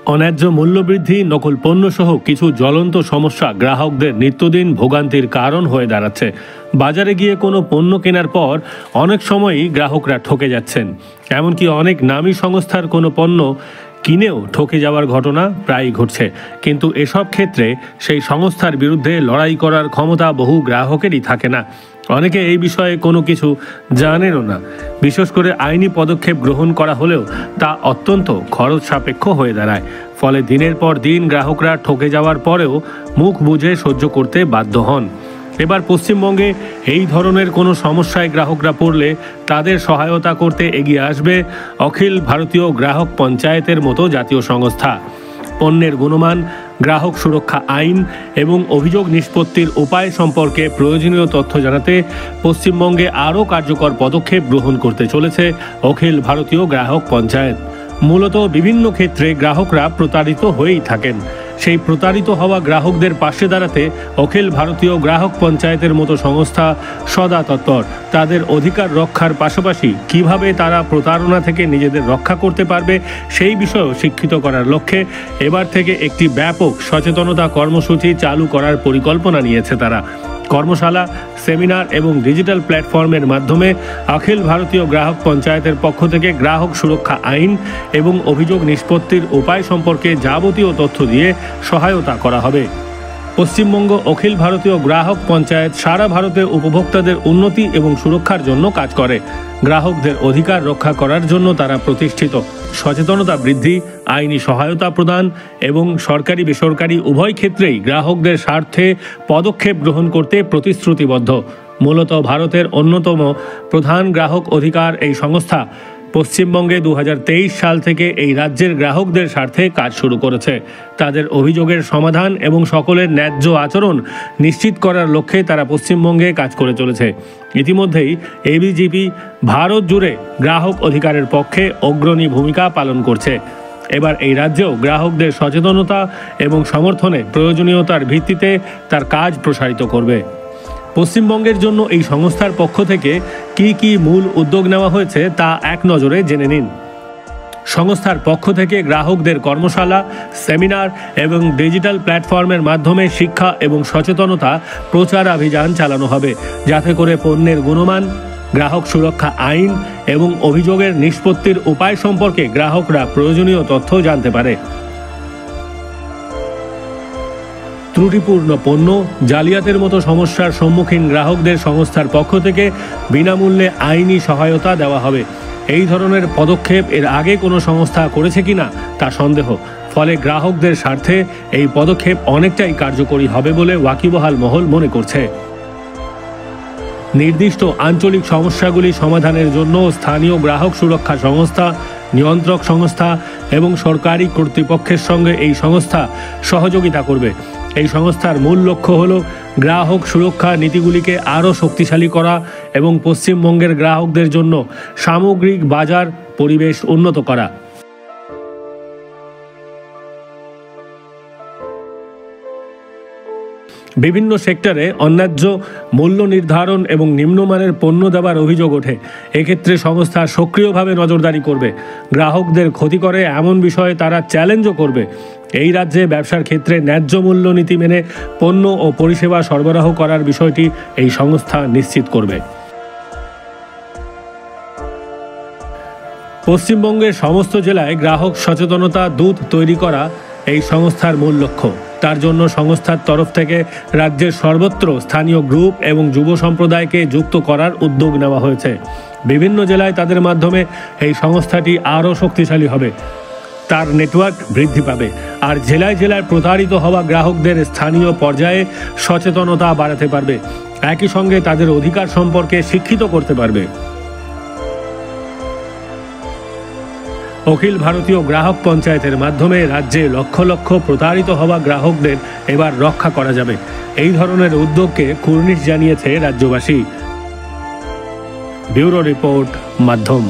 অন্যায্য মূল্যবৃদ্ধি, নকল পণ্য সহ কিছু জ্বলন্ত সমস্যা গ্রাহকদের নিত্যদিন ভোগান্তির কারণ হয়ে দাঁড়াচ্ছে। বাজারে গিয়ে কোনো পণ্য কেনার পর অনেক সময়ই গ্রাহকরা ঠকে যাচ্ছেন। এমনকি অনেক নামী সংস্থার কোনো পণ্য কিনেও ঠকে যাওয়ার ঘটনা প্রায়ই ঘটছে। কিন্তু এসব ক্ষেত্রে সেই সংস্থার বিরুদ্ধে লড়াই করার ক্ষমতা বহু গ্রাহকেরই থাকে না। অনেকে এই বিষয়ে কোনো কিছু জানেনও না। বিশেষ করে আইনি পদক্ষেপ গ্রহণ করা হলেও তা অত্যন্ত খরচ সাপেক্ষ হয়ে দাঁড়ায়। ফলে দিনের পর দিন গ্রাহকরা ঠকে যাওয়ার পরেও মুখ বুজে সহ্য করতে বাধ্য হন। এবার পশ্চিমবঙ্গে এই ধরনের কোনো সমস্যায় গ্রাহকরা পড়লে তাদের সহায়তা করতে এগিয়ে আসবে অখিল ভারতীয় গ্রাহক পঞ্চায়েতের মতো জাতীয় সংস্থা। পণ্যের গুণমান, গ্রাহক সুরক্ষা আইন এবং অভিযোগ নিষ্পত্তির উপায় সম্পর্কে প্রয়োজনীয় তথ্য জানাতে পশ্চিমবঙ্গে আরও কার্যকর পদক্ষেপ গ্রহণ করতে চলেছে অখিল ভারতীয় গ্রাহক পঞ্চায়েত। মূলত বিভিন্ন ক্ষেত্রে গ্রাহকরা প্রতারিত হয়েই থাকেন। সেই প্রতারিত হওয়া গ্রাহকদের পাশে দাঁড়াতে অখিল ভারতীয় গ্রাহক পঞ্চায়েতের মতো সংস্থা সদা তৎপর। তাদের অধিকার রক্ষার পাশাপাশি কিভাবে তারা প্রতারণা থেকে নিজেদের রক্ষা করতে পারবে সেই বিষয়েও শিক্ষিত করার লক্ষ্যে এবার থেকে একটি ব্যাপক সচেতনতা কর্মসূচি চালু করার পরিকল্পনা নিয়েছে তারা। কর্মশালা, সেমিনার এবং ডিজিটাল প্ল্যাটফর্মের মাধ্যমে অখিল ভারতীয় গ্রাহক পঞ্চায়েতের পক্ষ থেকে গ্রাহক সুরক্ষা আইন এবং অভিযোগ নিষ্পত্তির উপায় সম্পর্কে যাবতীয় তথ্য দিয়ে সহায়তা করা হবে। পশ্চিমবঙ্গ অখিল ভারতীয় গ্রাহক পঞ্চায়েত সারা ভারতে উপভোক্তাদের উন্নতি এবং সুরক্ষার জন্য কাজ করে। গ্রাহকদের অধিকার রক্ষা করার জন্য তারা প্রতিষ্ঠিত। সচেতনতা বৃদ্ধি, আইনি সহায়তা প্রদান এবং সরকারি বেসরকারি উভয় ক্ষেত্রেই গ্রাহকদের স্বার্থে পদক্ষেপ গ্রহণ করতে প্রতিশ্রুতিবদ্ধ। মূলত ভারতের অন্যতম প্রধান গ্রাহক অধিকার এই সংস্থা পশ্চিমবঙ্গে 2023 সাল থেকে এই রাজ্যের গ্রাহকদের স্বার্থে কাজ শুরু করেছে। তাদের অভিযোগের সমাধান এবং সকলের ন্যায্য আচরণ নিশ্চিত করার লক্ষ্যে তারা পশ্চিমবঙ্গে কাজ করে চলেছে। ইতিমধ্যেই এবিজিপি ভারত জুড়ে গ্রাহক অধিকারের পক্ষে অগ্রণী ভূমিকা পালন করছে। এবার এই রাজ্যেও গ্রাহকদের সচেতনতা এবং সমর্থনে প্রয়োজনীয়তার ভিত্তিতে তার কাজ প্রসারিত করবে। পশ্চিমবঙ্গের জন্য এই সংস্থার পক্ষ থেকে কি কি মূল উদ্যোগ নেওয়া হয়েছে তা এক নজরে জেনে নিন। সংস্থার পক্ষ থেকে গ্রাহকদের কর্মশালা, সেমিনার এবং ডিজিটাল প্ল্যাটফর্মের মাধ্যমে শিক্ষা এবং সচেতনতা প্রচার অভিযান চালানো হবে, যাতে করে পণ্যের গুণমান, গ্রাহক সুরক্ষা আইন এবং অভিযোগের নিষ্পত্তির উপায় সম্পর্কে গ্রাহকরা প্রয়োজনীয় তথ্য জানতে পারে। ত্রুটিপূর্ণ পণ্য, জালিয়াতের মতো সমস্যার সম্মুখীন গ্রাহকদের সংস্থার পক্ষ থেকে বিনামূল্যে আইনি সহায়তা দেওয়া হবে। এই ধরনের পদক্ষেপ এর আগে কোনো সংস্থা করেছে কিনা তা সন্দেহ। ফলে গ্রাহকদের স্বার্থে এই পদক্ষেপ অনেকটাই কার্যকরী হবে বলে ওয়াকিবহাল মহল মনে করছে। নির্দিষ্ট আঞ্চলিক সমস্যাগুলি সমাধানের জন্য স্থানীয় গ্রাহক সুরক্ষা সংস্থা, নিয়ন্ত্রক সংস্থা এবং সরকারি কর্তৃপক্ষের সঙ্গে এই সংস্থা সহযোগিতা করবে। এই সংস্থার মূল লক্ষ্য হল গ্রাহক সুরক্ষা নীতিগুলিকে আরও শক্তিশালী করা এবং পশ্চিমবঙ্গের গ্রাহকদের জন্য সামগ্রিক বাজার পরিবেশ উন্নত করা। বিভিন্ন সেক্টরে অন্যায্য মূল্য নির্ধারণ এবং নিম্নমানের পণ্য দেওয়ার অভিযোগ ওঠে। এক্ষেত্রে সংস্থা সক্রিয়ভাবে নজরদারি করবে। গ্রাহকদের ক্ষতি করে এমন বিষয়ে তারা চ্যালেঞ্জও করবে। এই রাজ্যে ব্যবসার ক্ষেত্রে ন্যায্য মূল্য নীতি মেনে পণ্য ও পরিষেবা সরবরাহ করার বিষয়টি এই সংস্থা নিশ্চিত করবে। পশ্চিমবঙ্গের সমস্ত জেলায় গ্রাহক সচেতনতা দূত তৈরি করা এই সংস্থার মূল লক্ষ্য। তার জন্য সংস্থার তরফ থেকে রাজ্যের সর্বত্র স্থানীয় গ্রুপ এবং যুব সম্প্রদায়কে যুক্ত করার উদ্যোগ নেওয়া হয়েছে। বিভিন্ন জেলায় তাদের মাধ্যমে এই সংস্থাটি আরও শক্তিশালী হবে, তার নেটওয়ার্ক বৃদ্ধি পাবে আর জেলায় জেলায় প্রতারিত হওয়া গ্রাহকদের স্থানীয় পর্যায়ে সচেতনতা বাড়াতে পারবে। একই সঙ্গে তাদের অধিকার সম্পর্কে শিক্ষিত করতে পারবে। অখিল ভারতীয় গ্রাহক পঞ্চায়েতের মাধ্যমে রাজ্যে লক্ষ লক্ষ প্রতারিত হওয়া গ্রাহকদের এবার রক্ষা করা যাবে। এই ধরনের উদ্যোগকে কুর্নিশ জানিয়েছে রাজ্যবাসী। ব্যুরো রিপোর্ট, মাধ্যম।